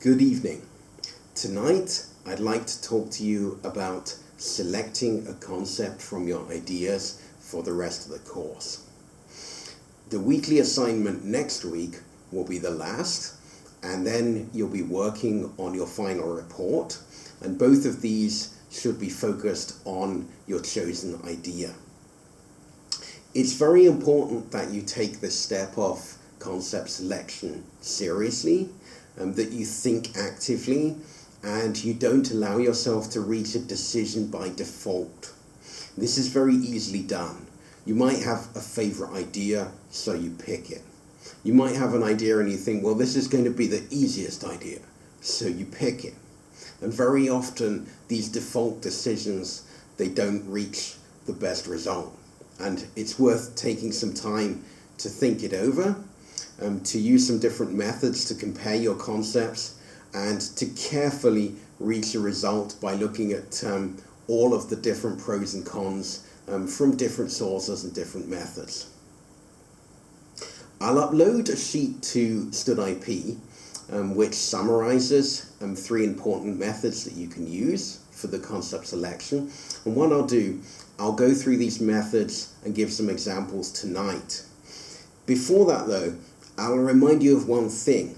Good evening. Tonight, I'd like to talk to you about selecting a concept from your ideas for the rest of the course. The weekly assignment next week will be the last, and then you'll be working on your final report, and both of these should be focused on your chosen idea. It's very important that you take this step of concept selection seriously, that you think actively, and you don't allow yourself to reach a decision by default. This is very easily done. You might have a favorite idea, so you pick it. You might have an idea and you think, well, this is going to be the easiest idea, so you pick it. And very often, these default decisions, they don't reach the best result. And it's worth taking some time to think it over, to use some different methods to compare your concepts, and to carefully reach a result by looking at all of the different pros and cons from different sources and different methods. I'll upload a sheet to StudIP which summarizes 3 important methods that you can use for the concept selection. And what I'll do, I'll go through these methods and give some examples tonight. Before that though, I'll remind you of one thing.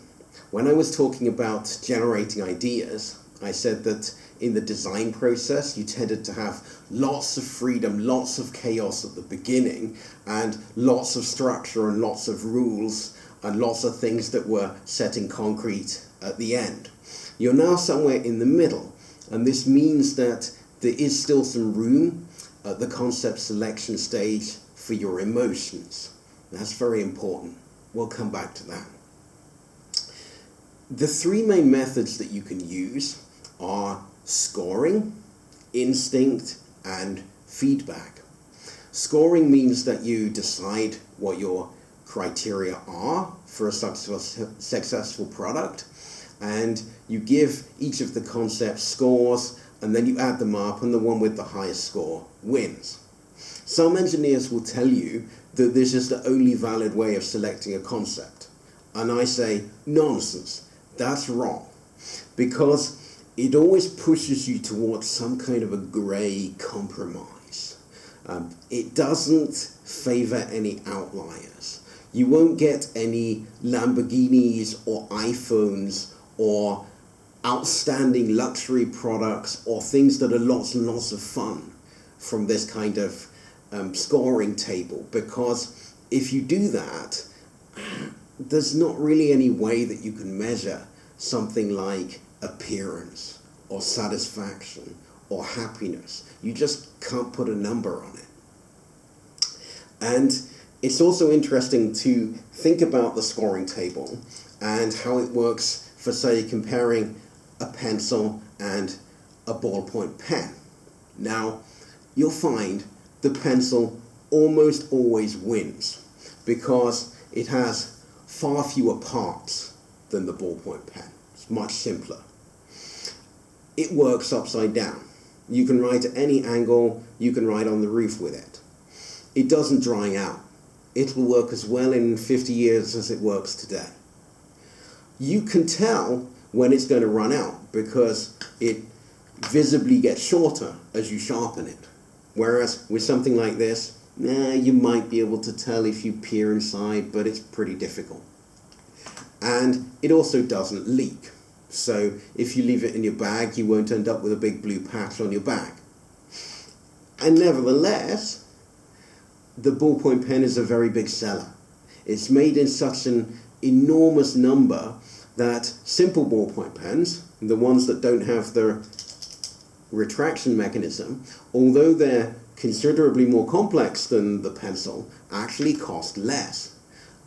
When I was talking about generating ideas, I said that in the design process, you tended to have lots of freedom, lots of chaos at the beginning, and lots of structure and lots of rules, and lots of things that were set in concrete at the end. You're now somewhere in the middle, and this means that there is still some room at the concept selection stage for your emotions. That's very important. We'll come back to that. The 3 main methods that you can use are scoring, instinct, and feedback. Scoring means that you decide what your criteria are for a successful product, and you give each of the concepts scores, and then you add them up, and the one with the highest score wins. Some engineers will tell you that this is the only valid way of selecting a concept. And I say, nonsense, that's wrong. Because it always pushes you towards some kind of a grey compromise. It doesn't favor any outliers. You won't get any Lamborghinis or iPhones or outstanding luxury products or things that are lots and lots of fun from this kind of scoring table, because if you do that, there's not really any way that you can measure something like appearance or satisfaction or happiness. You just can't put a number on it. And it's also interesting to think about the scoring table and how it works for, say, comparing a pencil and a ballpoint pen. Now, you'll find the pencil almost always wins because it has far fewer parts than the ballpoint pen. It's much simpler. It works upside down. You can write at any angle, you can write on the roof with it. It doesn't dry out. It will work as well in 50 years as it works today. You can tell when it's going to run out because it visibly gets shorter as you sharpen it. Whereas with something like this, you might be able to tell if you peer inside, but it's pretty difficult. And it also doesn't leak. So if you leave it in your bag, you won't end up with a big blue patch on your bag. And nevertheless, the ballpoint pen is a very big seller. It's made in such an enormous number that simple ballpoint pens, the ones that don't have the retraction mechanism, although they're considerably more complex than the pencil, actually cost less.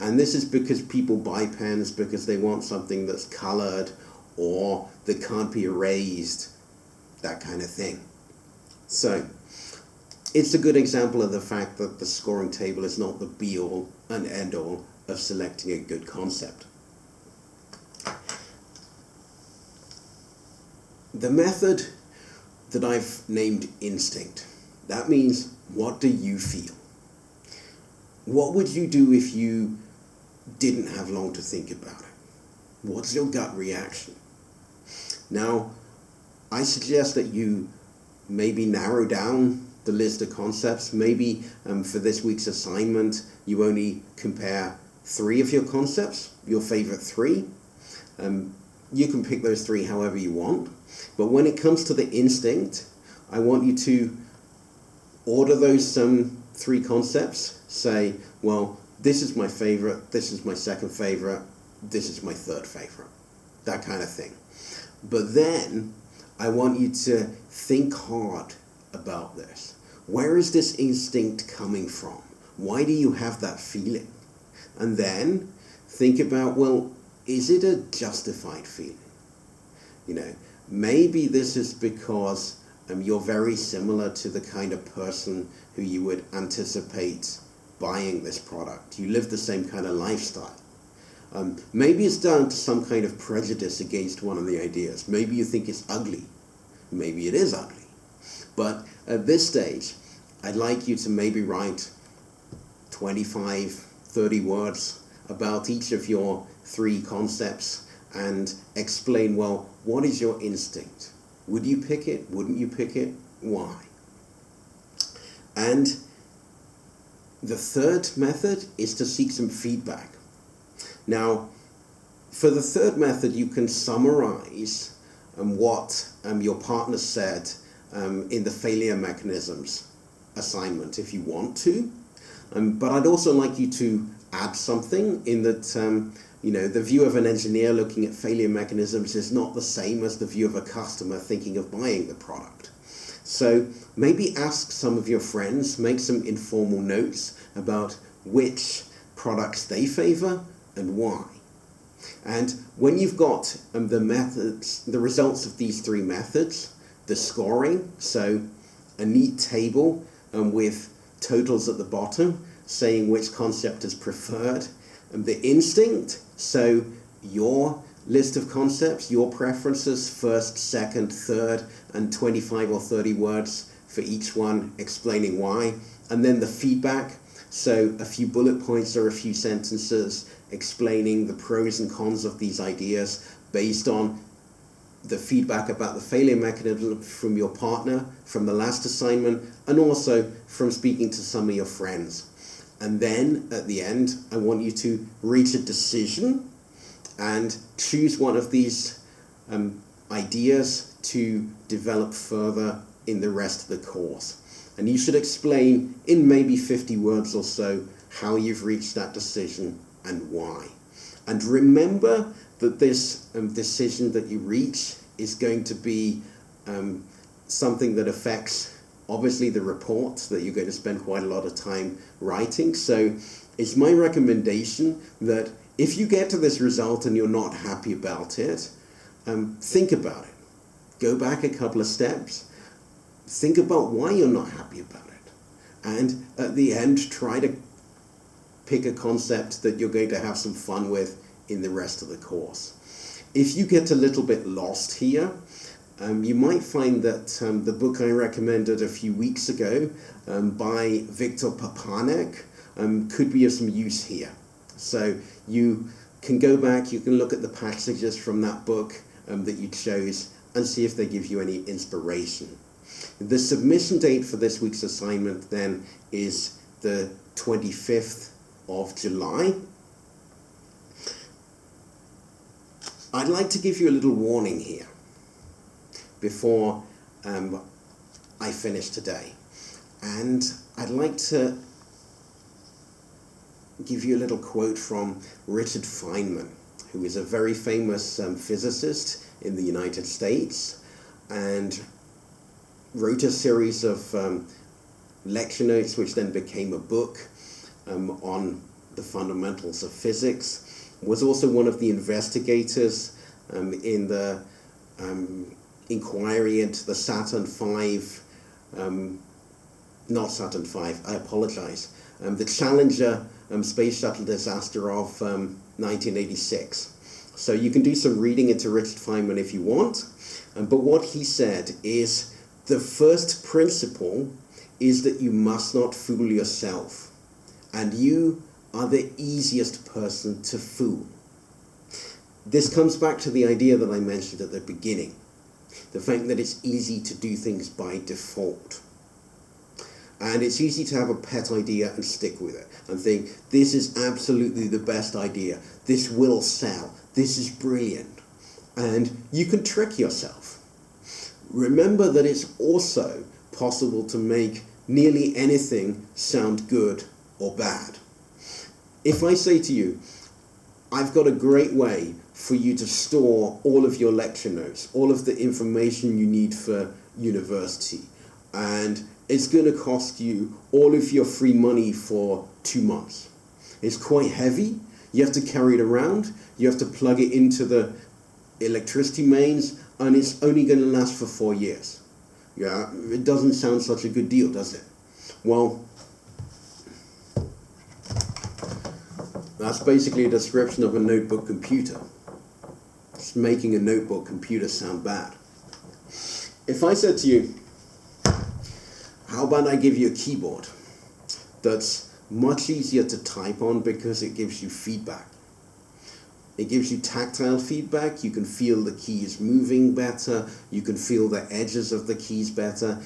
And this is because people buy pens because they want something that's colored or that can't be erased, that kind of thing. So it's a good example of the fact that the scoring table is not the be-all and end-all of selecting a good concept. The method that I've named instinct, that means, what do you feel? What would you do if you didn't have long to think about it? What's your gut reaction? Now, I suggest that you maybe narrow down the list of concepts. Maybe for this week's assignment, you only compare 3 of your concepts, your favorite 3. You can pick those 3 however you want. But when it comes to the instinct, I want you to order those 3 concepts. Say, well, this is my favorite, this is my second favorite, this is my third favorite. That kind of thing. But then I want you to think hard about this. Where is this instinct coming from? Why do you have that feeling? And then think about, well, is it a justified feeling? You know, maybe this is because you're very similar to the kind of person who you would anticipate buying this product. You live the same kind of lifestyle. Maybe it's down to some kind of prejudice against one of the ideas. Maybe you think it's ugly. Maybe it is ugly. But at this stage, I'd like you to maybe write 25, 30 words about each of your 3 concepts and explain, well, what is your instinct? Would you pick it? Wouldn't you pick it? Why? And the third method is to seek some feedback. Now, for the third method, you can summarize what your partner said in the failure mechanisms assignment if you want to. But I'd also like you to add something in that, the view of an engineer looking at failure mechanisms is not the same as the view of a customer thinking of buying the product. So maybe ask some of your friends, make some informal notes about which products they favor and why. And when you've got the methods, the results of these 3 methods, the scoring, so a neat table with totals at the bottom saying which concept is preferred, and the instinct, so your list of concepts, your preferences, first, second, third, and 25 or 30 words for each one explaining why, and then the feedback, so a few bullet points or a few sentences explaining the pros and cons of these ideas based on the feedback about the failure mechanism from your partner, from the last assignment, and also from speaking to some of your friends. And then at the end, I want you to reach a decision and choose one of these ideas to develop further in the rest of the course. And you should explain in maybe 50 words or so how you've reached that decision and why. And remember that this decision that you reach is going to be something that affects obviously the report that you're going to spend quite a lot of time writing. So it's my recommendation that if you get to this result and you're not happy about it, think about it. Go back a couple of steps. Think about why you're not happy about it. And at the end, try to pick a concept that you're going to have some fun with in the rest of the course. If you get a little bit lost here, you might find that the book I recommended a few weeks ago by Viktor Papanek could be of some use here. So you can go back, you can look at the passages from that book that you chose and see if they give you any inspiration. The submission date for this week's assignment then is the 25th of July. I'd like to give you a little warning here before I finish today. And I'd like to give you a little quote from Richard Feynman, who is a very famous physicist in the United States and wrote a series of lecture notes which then became a book on the fundamentals of physics, was also one of the investigators in the inquiry into the Saturn V, not Saturn V, I apologize, the Challenger space shuttle disaster of 1986. So you can do some reading into Richard Feynman if you want, but what he said is the first principle is that you must not fool yourself, and you are the easiest person to fool. This comes back to the idea that I mentioned at the beginning, the fact that it's easy to do things by default. And it's easy to have a pet idea and stick with it and think, this is absolutely the best idea, this will sell, this is brilliant. And you can trick yourself. Remember that it's also possible to make nearly anything sound good or bad. If I say to you, I've got a great way for you to store all of your lecture notes, all of the information you need for university, and it's going to cost you all of your free money for 2 months. It's quite heavy. You have to carry it around. You have to plug it into the electricity mains, and it's only going to last for 4 years. Yeah, it doesn't sound such a good deal, does it? Well, that's basically a description of a notebook computer. It's making a notebook computer sound bad. If I said to you, how about I give you a keyboard that's much easier to type on because it gives you feedback. It gives you tactile feedback. You can feel the keys moving better. You can feel the edges of the keys better.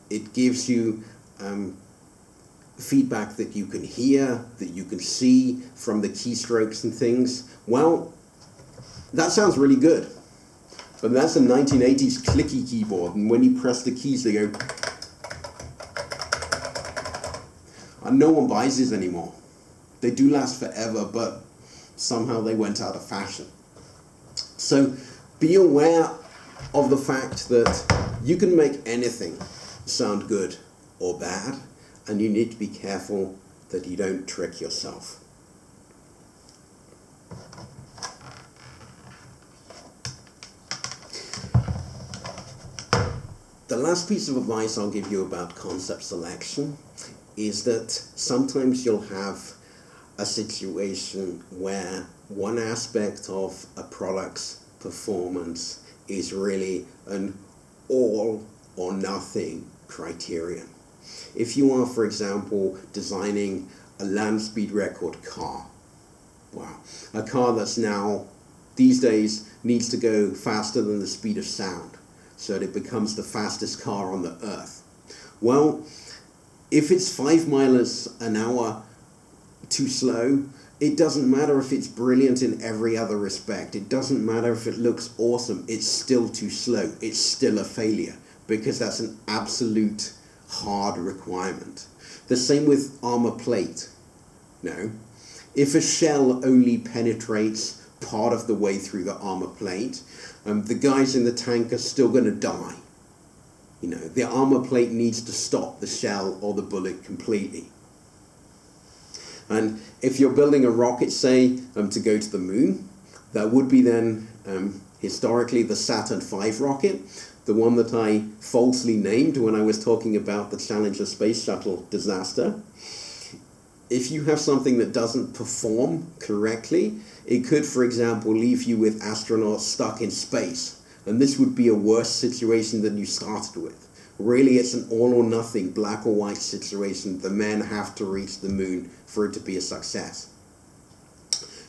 It gives you feedback that you can hear, that you can see from the keystrokes and things. Well, that sounds really good. But that's a 1980s clicky keyboard, and when you press the keys, they go. And no one buys these anymore. They do last forever, but somehow they went out of fashion. So be aware of the fact that you can make anything sound good or bad, and you need to be careful that you don't trick yourself. The last piece of advice I'll give you about concept selection is that sometimes you'll have a situation where one aspect of a product's performance is really an all or nothing criterion. If you are, for example, designing a land speed record car, a car that's now, these days, needs to go faster than the speed of sound, so that it becomes the fastest car on the earth. Well, if it's 5 miles an hour too slow, it doesn't matter if it's brilliant in every other respect. It doesn't matter if it looks awesome. It's still too slow. It's still a failure, because that's an absolute hard requirement. The same with armor plate. No. If a shell only penetrates part of the way through the armor plate, the guys in the tank are still going to die. You know, the armor plate needs to stop the shell or the bullet completely. And if you're building a rocket, say, to go to the moon, that would be then, historically, the Saturn V rocket, the one that I falsely named when I was talking about the Challenger space shuttle disaster. If you have something that doesn't perform correctly, it could, for example, leave you with astronauts stuck in space. And this would be a worse situation than you started with. Really, it's an all or nothing, black or white situation. The men have to reach the moon for it to be a success.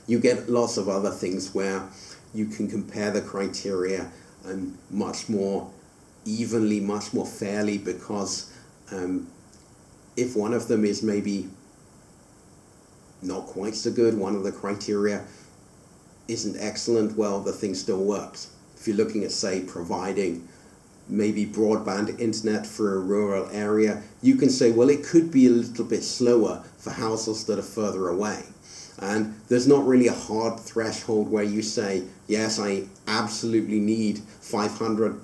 You get lots of other things where you can compare the criteria much more evenly, much more fairly, because if one of them is maybe not quite so good, one of the criteria isn't excellent, well, the thing still works. If you're looking at, say, providing maybe broadband internet for a rural area, you can say, well, it could be a little bit slower for households that are further away. And there's not really a hard threshold where you say, yes, I absolutely need 500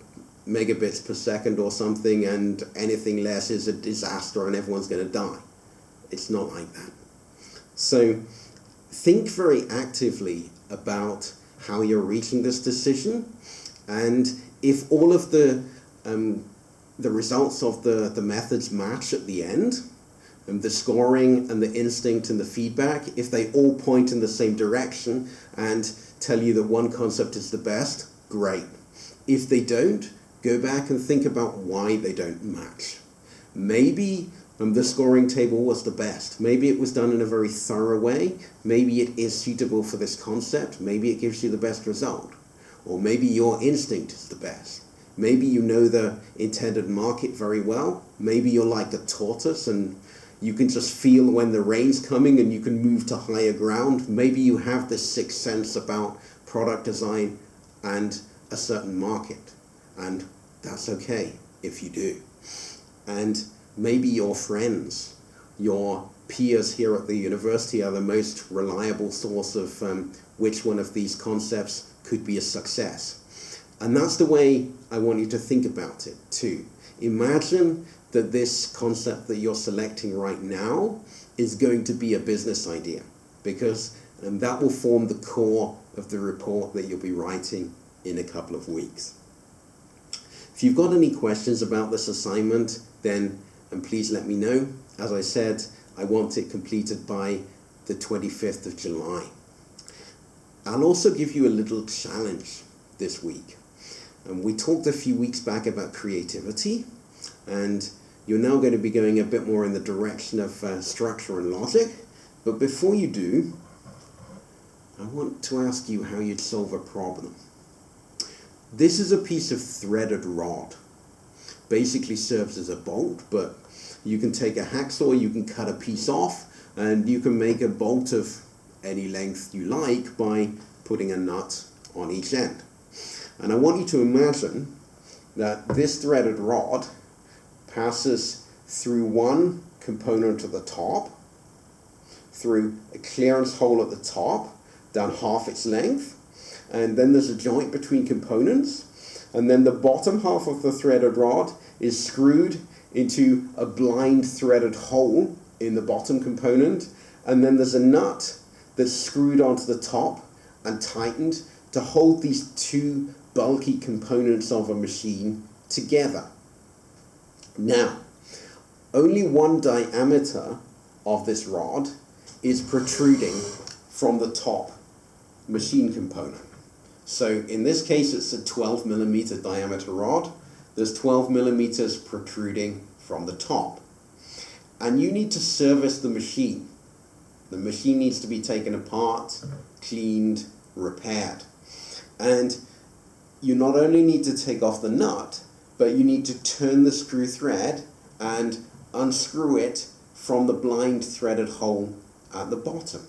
megabits per second or something, and anything less is a disaster and everyone's going to die. It's not like that. So think very actively about how you're reaching this decision, and if all of the results of the methods match at the end, the scoring and the instinct and the feedback, if they all point in the same direction and tell you that one concept is the best, great. If they don't, go back and think about why they don't match. Maybe the scoring table was the best. Maybe it was done in a very thorough way. Maybe it is suitable for this concept. Maybe it gives you the best result. Or maybe your instinct is the best. Maybe you know the intended market very well. Maybe you're like a tortoise and you can just feel when the rain's coming and you can move to higher ground. Maybe you have this sixth sense about product design and a certain market. And that's okay if you do. And maybe your friends, your peers here at the university are the most reliable source of which one of these concepts could be a success. And that's the way I want you to think about it too. Imagine that this concept that you're selecting right now is going to be a business idea, because that will form the core of the report that you'll be writing in a couple of weeks. If you've got any questions about this assignment, then please let me know. As I said, I want it completed by the 25th of July. I'll also give you a little challenge this week. We talked a few weeks back about creativity, and you're now going to be going a bit more in the direction of structure and logic. But before you do, I want to ask you how you'd solve a problem. This is a piece of threaded rod. Basically serves as a bolt, but you can take a hacksaw, you can cut a piece off, and you can make a bolt of any length you like by putting a nut on each end. And I want you to imagine that this threaded rod passes through one component at the top, through a clearance hole at the top, down half its length, and then there's a joint between components, and then the bottom half of the threaded rod is screwed into a blind threaded hole in the bottom component, and then there's a nut that's screwed onto the top and tightened to hold these two bulky components of a machine together. Now, only one diameter of this rod is protruding from the top machine component. So in this case, it's a 12 millimeter diameter rod. There's 12 millimeters protruding from the top. And you need to service the machine. The machine needs to be taken apart, cleaned, repaired. And you not only need to take off the nut, but you need to turn the screw thread and unscrew it from the blind threaded hole at the bottom.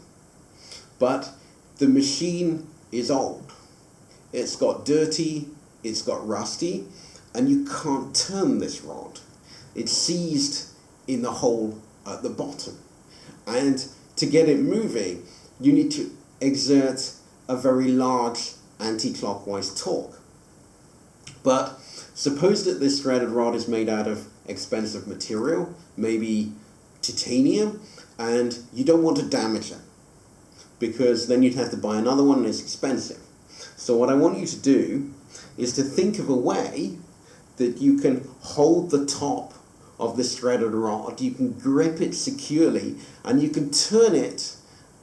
But the machine is old. It's got dirty, it's got rusty, and you can't turn this rod. It's seized in the hole at the bottom. And to get it moving, you need to exert a very large anti-clockwise torque. But suppose that this threaded rod is made out of expensive material, maybe titanium, and you don't want to damage it, because then you'd have to buy another one and it's expensive. So what I want you to do is to think of a way that you can hold the top of this threaded rod, you can grip it securely, and you can turn it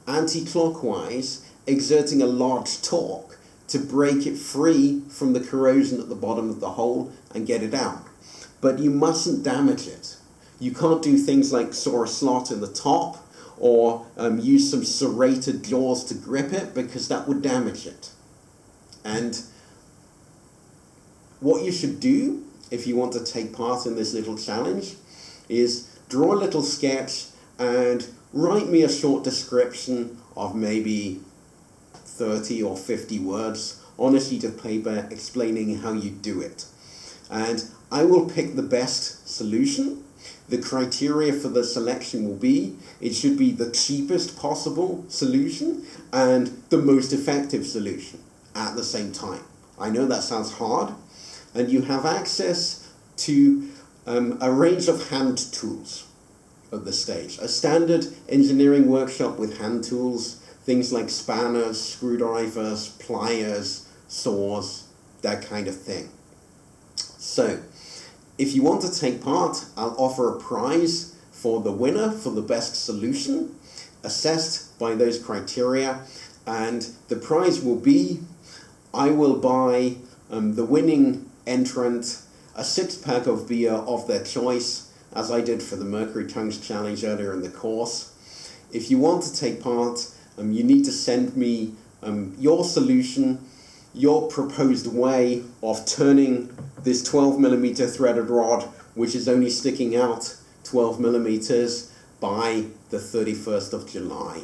anti-clockwise, exerting a large torque to break it free from the corrosion at the bottom of the hole and get it out. But you mustn't damage it. You can't do things like saw a slot in the top or use some serrated jaws to grip it, because that would damage it. And what you should do if you want to take part in this little challenge is draw a little sketch and write me a short description of maybe 30 or 50 words on a sheet of paper explaining how you do it. And I will pick the best solution. The criteria for the selection will be, it should be the cheapest possible solution and the most effective solution at the same time. I know that sounds hard, and you have access to a range of hand tools at this stage. A standard engineering workshop with hand tools, things like spanners, screwdrivers, pliers, saws, that kind of thing. So, if you want to take part, I'll offer a prize for the winner for the best solution, assessed by those criteria, and the prize will be, I will buy the winning entrant a 6-pack of beer of their choice as I did for the Mercury Tongues Challenge earlier in the course. If you want to take part, you need to send me your solution, your proposed way of turning this 12mm threaded rod, which is only sticking out 12 millimeters, by the 31st of July.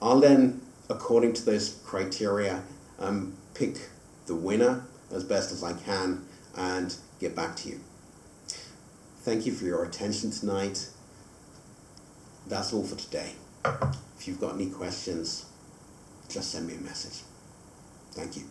I'll then, according to those criteria, pick the winner as best as I can and get back to you. Thank you for your attention tonight. That's all for today. If you've got any questions, just send me a message. Thank you.